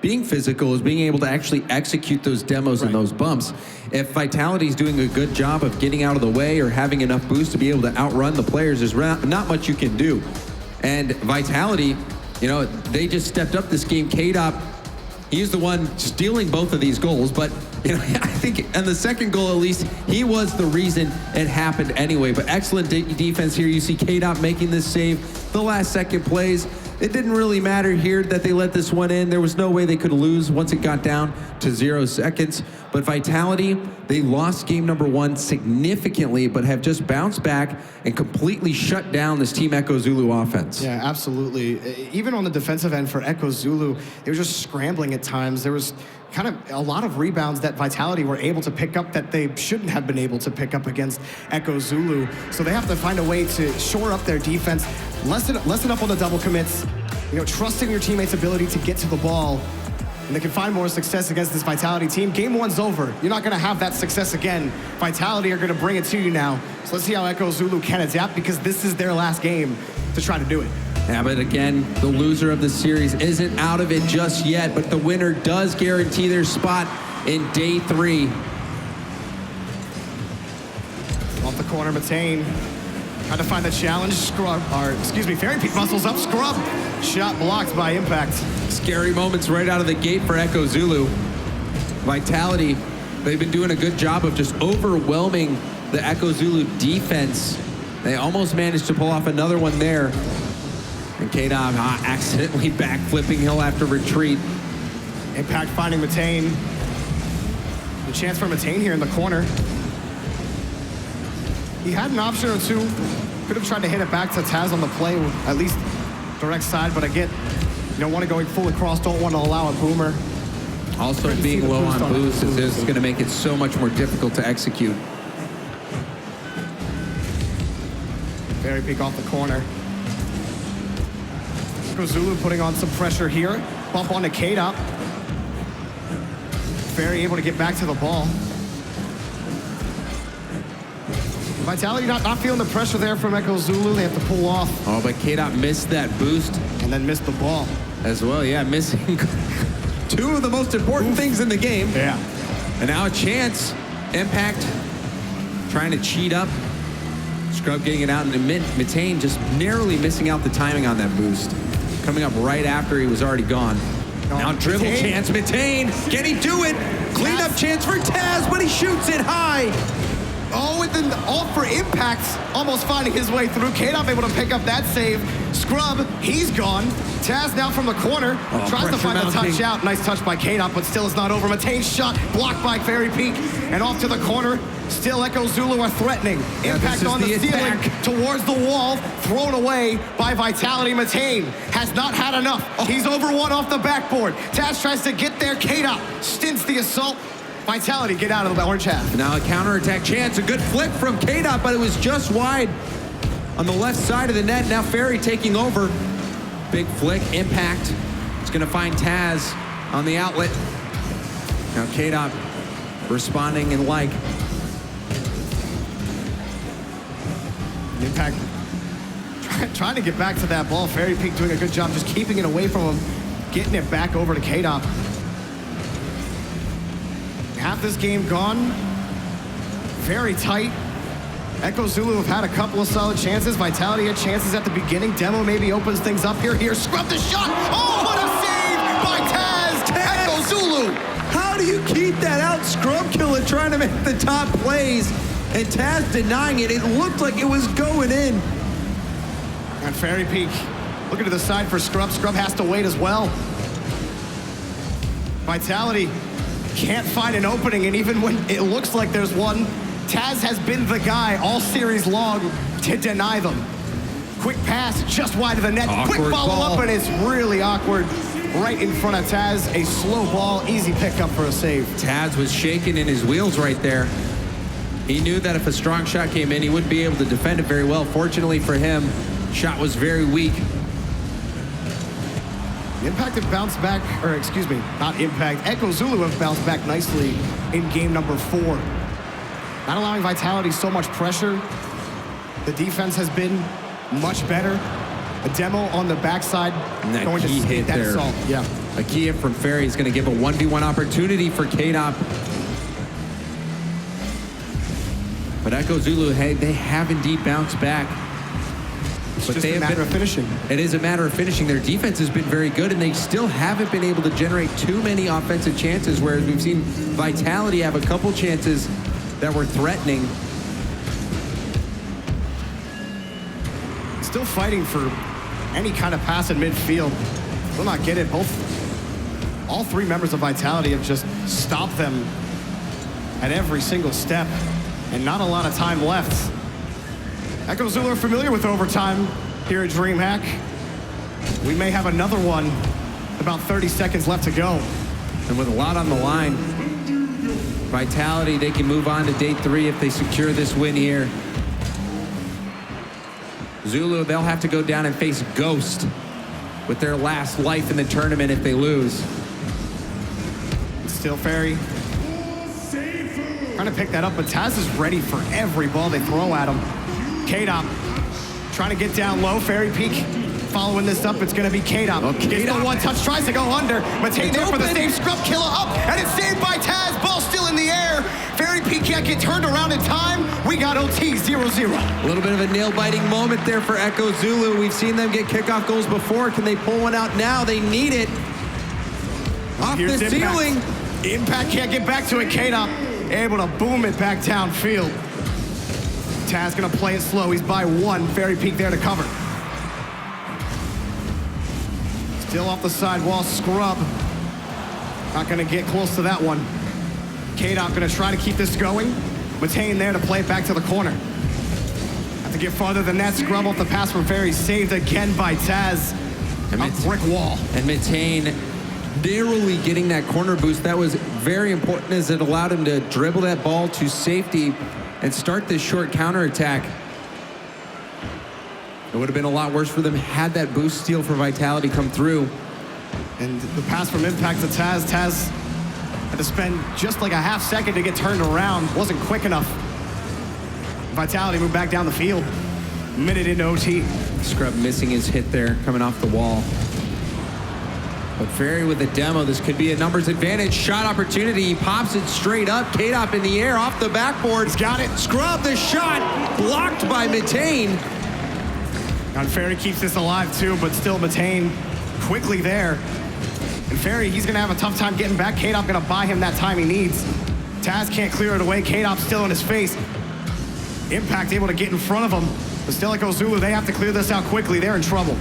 being physical is being able to actually execute those demos and those bumps. If Vitality is doing a good job of getting out of the way or having enough boost to be able to outrun the players, there's not much you can do. And Vitality, they just stepped up this game. K-Dop, he's the one stealing both of these goals, but I think in the second goal at least, he was the reason it happened anyway. But excellent defense here. You see K-Dop making this save. The last second plays, it didn't really matter here that they let this one in. There was no way they could lose once it got down to 0 seconds. But Vitality, they lost game number 1 significantly, but have just bounced back and completely shut down this Team Echo Zulu offense. Yeah, absolutely. Even on the defensive end for Echo Zulu, they were just scrambling at times. There was kind of a lot of rebounds that Vitality were able to pick up that they shouldn't have been able to pick up against Echo Zulu. So they have to find a way to shore up their defense, lessen up on the double commits, trusting your teammates' ability to get to the ball, and they can find more success against this Vitality team. Game 1's over. You're not going to have that success again. Vitality are going to bring it to you now. So let's see how Echo Zulu can adapt, because this is their last game to try to do it. Yeah, but again, the loser of the series isn't out of it just yet, but the winner does guarantee their spot in day 3. Off the corner, Matane trying to find the challenge. Fairy Peak muscles up. Scrub. Shot blocked by Impact. Scary moments right out of the gate for Echo Zulu. Vitality, they've been doing a good job of just overwhelming the Echo Zulu defense. They almost managed to pull off another one there. And K-Dop accidentally backflipping. He'll have to retreat. Impact finding Matane. The chance for Matane here in the corner. He had an option or two. Could have tried to hit it back to Taz on the play, at least direct side, but I get, want to going full across, don't want to allow a boomer. Also being low on boost is going to make it so much more difficult to execute. Fairy Peak off the corner. Zulu putting on some pressure here. Bump onto K-Dop. Fairy able to get back to the ball. Vitality not feeling the pressure there from Echo Zulu. They have to pull off. Oh, but K-Dop missed that boost. And then missed the ball. As well, yeah, missing 2 of the most important things in the game. Yeah. And now a chance. Impact trying to cheat up. Scrub getting it out, and Matane just narrowly missing out the timing on that boost. Coming up right after he was already gone. Now dribble chance, Matane. Can he do it? Clean up chance for Taz, but he shoots it high. Oh, and then all for Impact, almost finding his way through. K-Dop able to pick up that save. Scrub, he's gone. Taz now from the corner, tries to find the touch out. Nice touch by K-Dot, but still is not over. Matane's shot blocked by Fairy Peak, and off to the corner. Still Echo Zulu are threatening. Impact on the ceiling towards the wall, thrown away by Vitality. Matane has not had enough. He's over one off the backboard. Taz tries to get there. K-Dot stints the assault. Vitality get out of the orange half. Now a counterattack chance, a good flick from K-Dot, but it was just wide on the left side of the net. Now Fairy taking over. Big flick, Impact. It's gonna find Taz on the outlet. Now K-Dot responding in like. Impact trying to get back to that ball. Fairy Peak doing a good job just keeping it away from him, getting it back over to K-Dot. Half this game gone. Very tight. Echo Zulu have had a couple of solid chances. Vitality had chances at the beginning. Demo maybe opens things up here. Here, Scrub the shot. Oh, what a save by Taz. Echo Zulu. How do you keep that out? Scrub Killer trying to make the top plays, and Taz denying it. It looked like it was going in. And Fairy Peak looking to the side for Scrub. Scrub has to wait as well. Vitality can't find an opening, and even when it looks like there's one, Taz has been the guy all series long to deny them. Quick pass just wide of the net. Awkward Quick follow-up, ball. and it's really awkward right in front of Taz. A slow ball, easy pickup for a save. Taz was shaking in his wheels right there. He knew that if a strong shot came in, he wouldn't be able to defend it very well. Fortunately for him, shot was very weak. Impact have bounced back, or excuse me, not Impact. Echo Zulu have bounced back nicely in game number 4. Not allowing Vitality so much pressure. The defense has been much better. A Demo on the backside And that going to key speed hit that there. assault. Yeah. A key hit from Fairy is going to give a 1v1 opportunity for K-Dot. But Echo Zulu, hey, they have indeed bounced back. It's But just they a have matter of finishing. It is a matter of finishing. Their defense has been very good, and they still haven't been able to generate too many offensive chances, whereas we've seen Vitality have a couple chances that were threatening. Still fighting for any kind of pass in midfield. Will not get it. All 3 members of Vitality have just stopped them at every single step, and not a lot of time left. Echo Zulu are familiar with overtime here at DreamHack. We may have another one. About 30 seconds left to go. And with a lot on the line, Vitality, they can move on to day 3 if they secure this win here. Zulu, they'll have to go down and face Ghost with their last life in the tournament if they lose. Still Fairy trying to pick that up, but Taz is ready for every ball they throw at him. K-Dot trying to get down low. Fairy Peak following this up. It's going to be K-Dot. Gets the one touch, tries to go under. Matane there for the save. Scrub Killer up, and it's saved by Taz. Ball still in the air. Fairy Peak can't get turned around in time. We got OT 0-0. A little bit of a nail-biting moment there for Echo Zulu. We've seen them get kickoff goals before. Can they pull one out now? They need it. Off Here's the ceiling. Impact can't get back to it. K-Dot able to boom it back downfield. Taz gonna play it slow. He's by 1. Fairy Peak there to cover. Still off the side wall. Scrub not gonna get close to that one. K-Dot gonna try to keep this going. Matane there to play it back to the corner. Have to get farther than that. Scrub off the pass from Fairy. Saved again by Taz. A brick wall. And Matane narrowly getting that corner boost. That was very important as it allowed him to dribble that ball to safety and start this short counterattack. It would have been a lot worse for them had that boost steal for Vitality come through. And the pass from Impact to Taz. Taz had to spend just like a half second to get turned around. Wasn't quick enough. Vitality moved back down the field. Minute into OT. Scrub missing his hit there, coming off the wall. But Fairy with the Demo, this could be a numbers advantage. Shot opportunity, he pops it straight up. K-Dot in the air, off the backboard. He's got it. Scrub the shot, blocked by Matane. And Fairy keeps this alive too, but still Matane quickly there. And Fairy, he's gonna have a tough time getting back. K-Dot gonna buy him that time he needs. Taz can't clear it away. K-Dot still in his face. Impact able to get in front of him. But still Echo Zulu, they have to clear this out quickly. They're in trouble.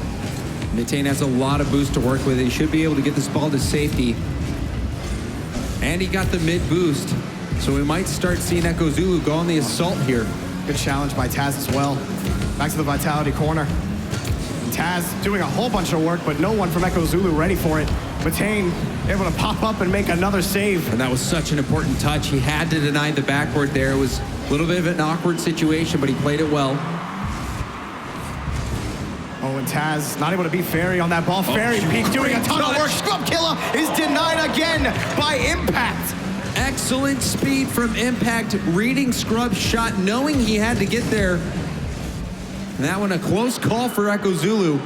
Mitane has a lot of boost to work with. He should be able to get this ball to safety. And he got the mid boost. So we might start seeing Echo Zulu go on the assault here. Good challenge by Taz as well. Back to the Vitality corner. Taz doing a whole bunch of work, but no one from Echo Zulu ready for it. Mitane able to pop up and make another save. And that was such an important touch. He had to deny the backward there. It was a little bit of an awkward situation, but he played it well. Oh, and Taz not able to beat Ferry on that ball. Ferry Peak doing a ton of work. Scrub Killer is denied again by Impact. Excellent speed from Impact, reading Scrub's shot, knowing he had to get there. And that one a close call for Echo Zulu.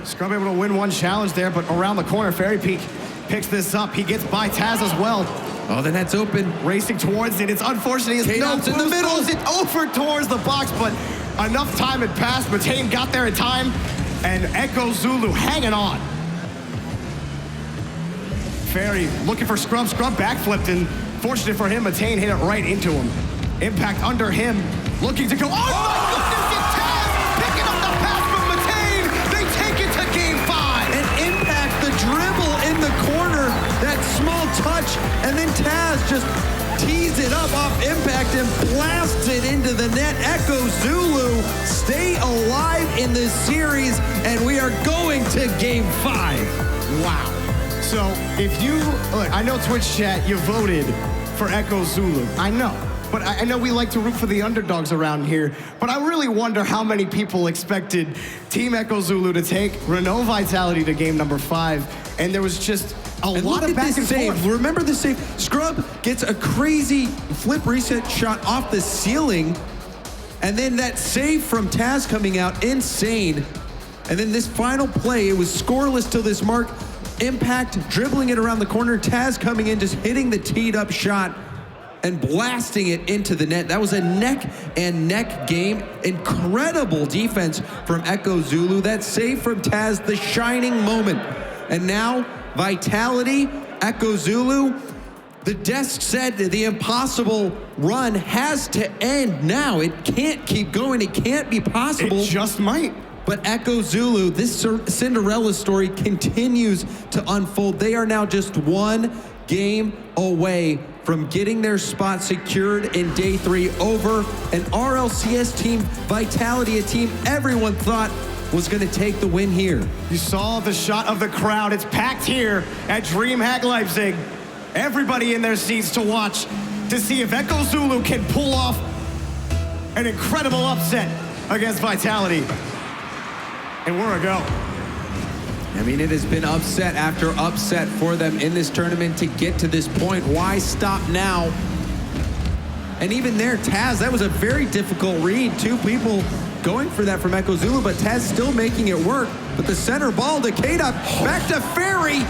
Scrub able to win one challenge there, but around the corner, Ferry Peak picks this up. He gets by Taz as well. Oh, the net's open. Racing towards it. It's unfortunate. It's no K-Dot's in the middle. Throws it over towards the box, but enough time had passed. Mitane got there in time, and Echo Zulu hanging on. Ferry looking for Scrub. Scrub backflipped, and fortunate for him, Mitane hit it right into him. Impact under him, looking to go. Oh my goodness, it's Taz picking up the pass from Mitane. They take it to game 5. And Impact, the dribble in the corner, that small touch, and then Taz just tees it up off Impact and blasts it into the net. Echo Zulu stay alive in this series, and we are going to game 5. Wow. So if you, look, I know Twitch chat, you voted for Echo Zulu. I know. But I know we like to root for the underdogs around here, but I really wonder how many people expected Team Echo Zulu to take Renault Vitality to game number 5, and there was just a lot of back and forth. Remember the save? Scrub gets a crazy flip reset shot off the ceiling, and then that save from Taz coming out, insane. And then this final play, it was scoreless till this mark. Impact dribbling it around the corner, Taz coming in, just hitting the teed up shot and blasting it into the net. That was a neck and neck game. Incredible defense from Echo Zulu. That save from Taz, the shining moment. And now, Vitality, Echo Zulu, the desk said that the impossible run has to end now. It can't keep going. It can't be possible. It just might. But Echo Zulu, this Cinderella story continues to unfold. They are now just one game away from getting their spot secured in day 3 over an RLCS team, Vitality, a team everyone thought was going to take the win here. You saw the shot of the crowd. It's packed here at DreamHack Leipzig. Everybody in their seats to watch to see if Echo Zulu can pull off an incredible upset against Vitality. And we're a go. I mean, it has been upset after upset for them in this tournament to get to this point. Why stop now? And even there, Taz, that was a very difficult read. 2 people going for that from Echo Zulu, but Taz still making it work. But the center ball to K-Dot, back to Ferry.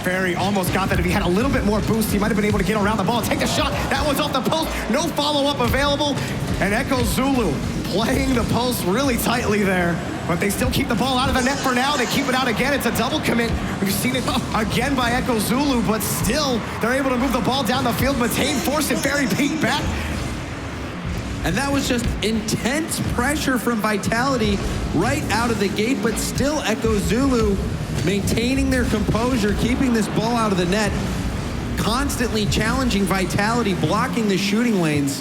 Ferry almost got that. If he had a little bit more boost, he might have been able to get around the ball, take a shot. That one's off the post. No follow-up available. And Echo Zulu playing the post really tightly there. But they still keep the ball out of the net for now. They keep it out again. It's a double commit. We've seen it again by Echo Zulu, but still they're able to move the ball down the field. Mitane forcing Ferry Peak back. And that was just intense pressure from Vitality right out of the gate, but still Echo Zulu maintaining their composure, keeping this ball out of the net, constantly challenging Vitality, blocking the shooting lanes.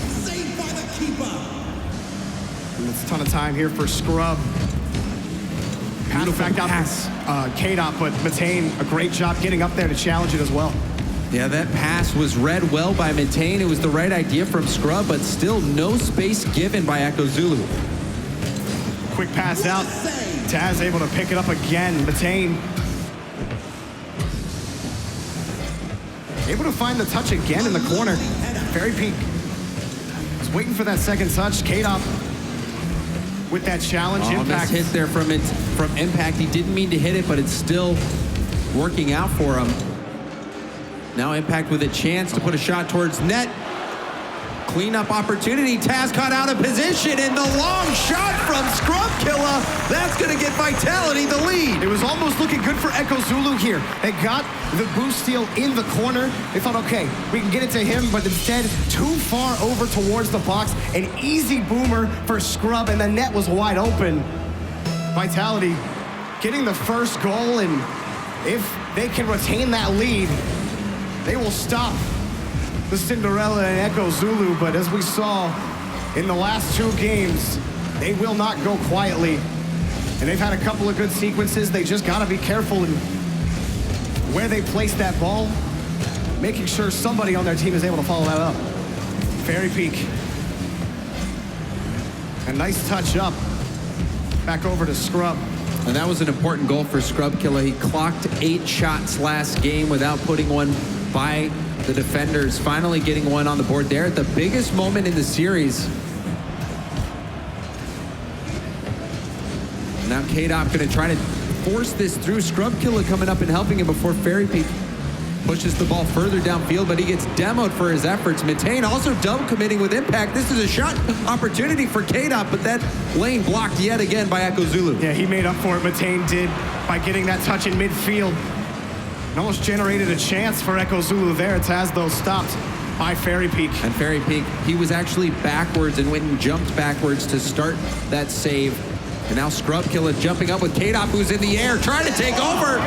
Saved by the keeper. And it's a ton of time here for Scrub. Pass back out K-Dot, but Mitane, a great job getting up there to challenge it as well. Yeah, that pass was read well by Mitane. It was the right idea from Scrub, but still no space given by Echo Zulu. Quick pass out. Taz able to pick it up again. Mitane able to find the touch again in the corner. Ferry Peak is waiting for that second touch. K-Dot with that challenge. Impact hit there from Impact. He didn't mean to hit it, but it's still working out for him. Now Impact with a chance to put a shot towards net. Cleanup opportunity. Taz caught out of position, and the long shot from Scrub Killer. That's going to get Vitality the lead. It was almost looking good for Echo Zulu here. They got the boost steal in the corner. They thought, okay, we can get it to him, but instead, too far over towards the box. An easy boomer for Scrub, and the net was wide open. Vitality getting the first goal, and if they can retain that lead, they will stop the Cinderella and Echo Zulu. But as we saw in the last 2 games, they will not go quietly. And they've had a couple of good sequences. They just gotta be careful in where they place that ball, making sure somebody on their team is able to follow that up. Fairy Peak. A nice touch up. Back over to Scrub. And that was an important goal for Scrub Killer. He clocked 8 shots last game without putting one by the defenders. Finally getting one on the board there at the biggest moment in the series. Now K-Dop gonna try to force this through. Scrub Killer coming up and helping him before Fairy Peak pushes the ball further downfield, but he gets demoed for his efforts. Matane also double committing with Impact. This is a shot opportunity for K-Dop, but that lane blocked yet again by Echo Zulu. Yeah, he made up for it, Matane did, by getting that touch in midfield. And almost generated a chance for Echo Zulu there. Taz, though, stopped by Fairy Peak. And Fairy Peak, he was actually backwards and went and jumped backwards to start that save. And now Scrub Killer jumping up with K-Dop, who's in the air, trying to take over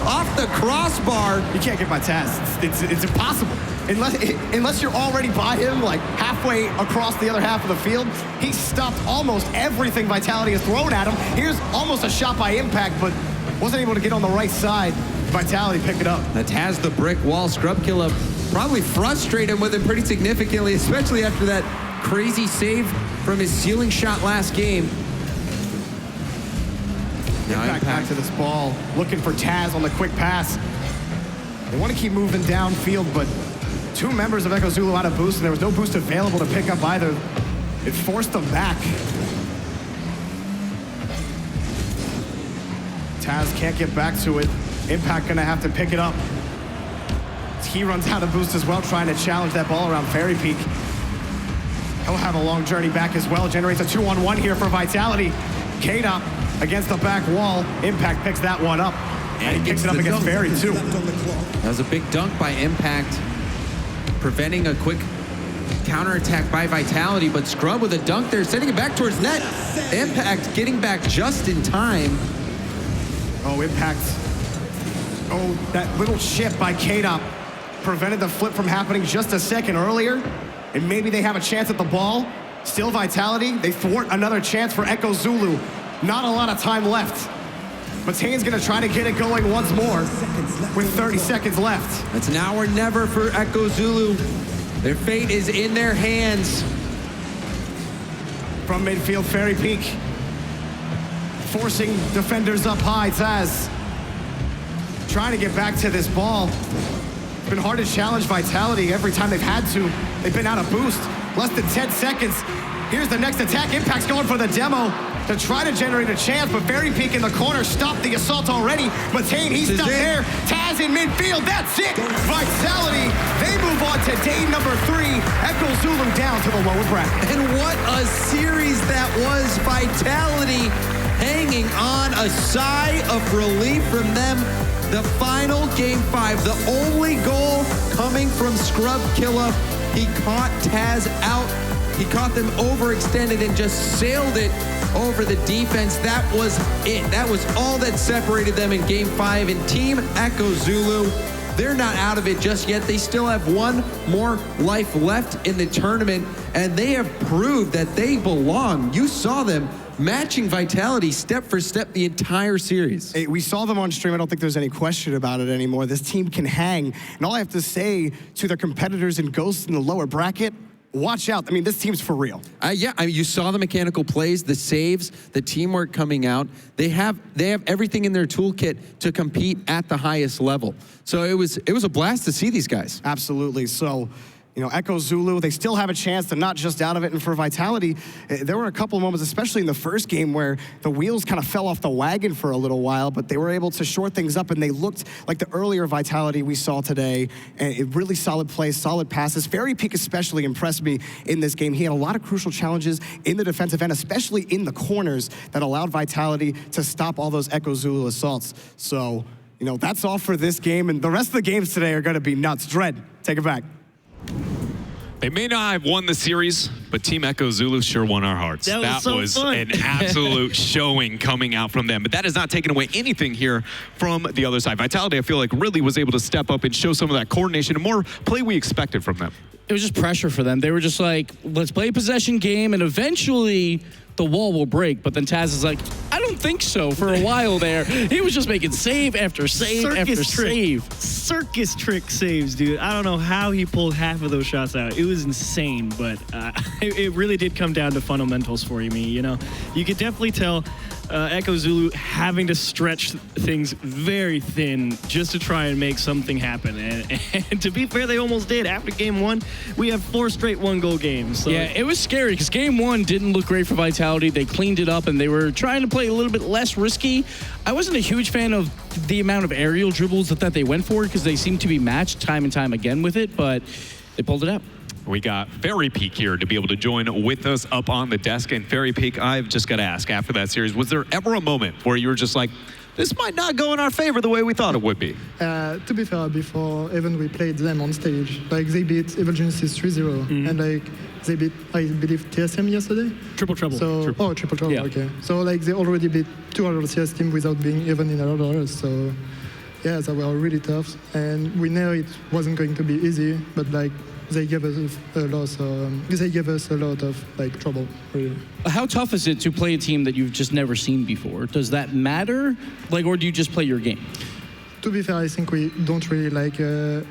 off the crossbar. You can't get by Taz. It's impossible. Unless you're already by him, like halfway across the other half of the field. He stopped almost everything Vitality has thrown at him. Here's almost a shot by Impact, but wasn't able to get on the right side. Vitality pick it up. That Taz the brick wall. Scrub Killer probably frustrated with him pretty significantly, especially after that crazy save from his ceiling shot last game. Now Back to this ball, looking for Taz on the quick pass. They want to keep moving downfield, but 2 members of Echo Zulu out of boost, and there was no boost available to pick up either. It forced them back. Taz can't get back to it. Impact gonna have to pick it up. He runs out of boost as well, trying to challenge that ball around Fairy Peak. He'll have a long journey back as well. Generates a 2-on-1 here for Vitality. K-Dop against the back wall. Impact picks that one up. And he picks it up against Fairy, too. That was a big dunk by Impact, preventing a quick counterattack by Vitality, but Scrub with a dunk there, sending it back towards net. Impact getting back just in time. Oh, Impact. Oh, that little chip by K-Dop prevented the flip from happening just a second earlier. And maybe they have a chance at the ball. Still Vitality. They thwart another chance for Echo Zulu. Not a lot of time left. Matane's gonna try to get it going once more with 30 seconds left. It's now or never for Echo Zulu. Their fate is in their hands. From midfield, Fairy Peak forcing defenders up high. Taz trying to get back to this ball. It's been hard to challenge Vitality every time they've had to. They've been out of boost. Less than 10 seconds. Here's the next attack. Impact's going for the demo to try to generate a chance, but Fairy Peak in the corner stopped the assault already. Matane, he's stuck there. Taz in midfield, that's it. Vitality, they move on to day number 3. Echo Zulu down to the lower bracket. And what a series that was. Vitality hanging on, a sigh of relief from them. The final game 5, the only goal coming from Scrub Killer. He caught Taz out. He caught them overextended and just sailed it over the defense. That was it. That was all that separated them in game 5. And Team Echo Zulu, they're not out of it just yet. They still have one more life left in the tournament, and they have proved that they belong. You saw them matching Vitality step for step the entire series. Hey, we saw them on stream. I don't think there's any question about it anymore. This team can hang. And all I have to say to their competitors and Ghosts in the lower bracket, watch out. I mean, this team's for real. Yeah, I mean, you saw the mechanical plays, the saves, the teamwork coming out. They have everything in their toolkit to compete at the highest level. So it was a blast to see these guys. Absolutely. So, you know, Echo Zulu, they still have a chance to not just out of it. And for Vitality, there were a couple of moments, especially in the first game, where the wheels kind of fell off the wagon for a little while, but they were able to short things up, and they looked like the earlier Vitality we saw today. And really solid plays, solid passes. Fairy Peak especially impressed me in this game. He had a lot of crucial challenges in the defensive end, especially in the corners, that allowed Vitality to stop all those Echo Zulu assaults. So, you know, that's all for this game, and the rest of the games today are going to be nuts. Dread, take it back. They may not have won the series, But Team Echo Zulu sure won our hearts. That was so fun. an absolute showing coming out from them. But that is not taking away anything here from the other side. Vitality, I feel like, really was able to step up and show some of that coordination and more play we expected from them. It was just pressure for them. They were just like, let's play a possession game, and eventually the wall will break. But then Taz is like, I don't think so. For a while there, he was just making save after save after save. Circus trick saves, dude. I don't know how he pulled half of those shots out. It was insane, but it really did come down to fundamentals for me. You know, you could definitely tell Echo Zulu having to stretch things very thin just to try and make something happen. And to be fair, they almost did. After game one, we have 4 straight 1-goal games. So. Yeah, it was scary because game one didn't look great for Vitality. They cleaned it up and they were trying to play a little bit less risky. I wasn't a huge fan of the amount of aerial dribbles that they went for because they seemed to be matched time and time again with it, but they pulled it out. We got Fairy Peak here to be able to join with us up on the desk. And Fairy Peak, I've just got to ask, after that series, was there ever a moment where you were just like, this might not go in our favor the way we thought it would be? To be fair, before even we played them on stage, like they beat Evil Genesis 3-0, and like they beat, I believe, TSM yesterday. Triple trouble. So triple trouble. Yeah. Okay. So like they already beat 2 other CS teams without being even in order. So yeah, they were really tough, and we knew it wasn't going to be easy, but like. They gave us a lot of like trouble, really. How tough is it to play a team that you've just never seen before? Does that matter? Like, or do you just play your game? To be fair, I think we don't really like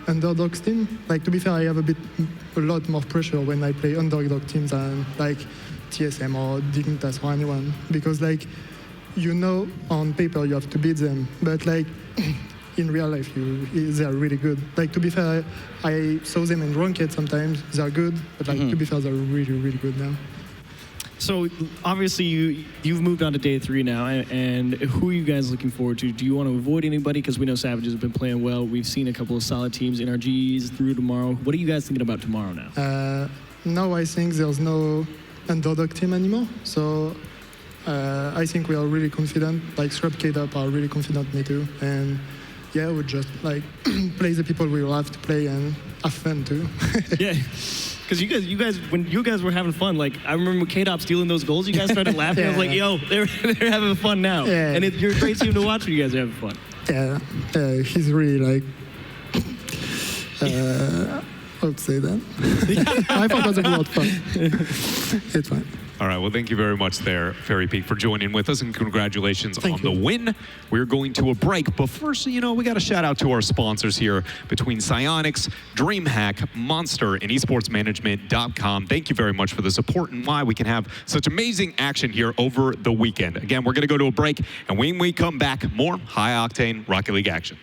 underdogs team. Like, to be fair, I have a lot more pressure when I play underdog teams than like TSM or Dignitas or anyone, because like, you know, on paper you have to beat them, but like. In real life, they are really good. Like, to be fair, I saw them in ranked sometimes. They are good, but like to be fair, they're really, really good now. So obviously you've moved on to day 3 now, and who are you guys looking forward to? Do you want to avoid anybody? Because we know Savages have been playing well. We've seen a couple of solid teams, NRGs through tomorrow. What are you guys thinking about tomorrow now? Now I think there's no underdog team anymore. So I think we are really confident. Like Scrub K-Dop are really confident, me too. And yeah, we just like play the people we will have to play and have fun too. Yeah, because you guys, when you guys were having fun, like I remember K-Dop stealing those goals, you guys started laughing. I was like, yo, they're having fun now. Yeah. And you're a great team to watch when you guys are having fun. Yeah, he's really like. I would say that. I thought it was a lot of fun. It's fine. All right, well, thank you very much there, Fairy Peak, for joining with us, and congratulations on the win. We're going to a break, but first, you know, we got a shout out to our sponsors here between Psyonix, DreamHack, Monster, and esportsmanagement.com. Thank you very much for the support and why we can have such amazing action here over the weekend. Again, we're going to go to a break, and when we come back, more high-octane Rocket League action.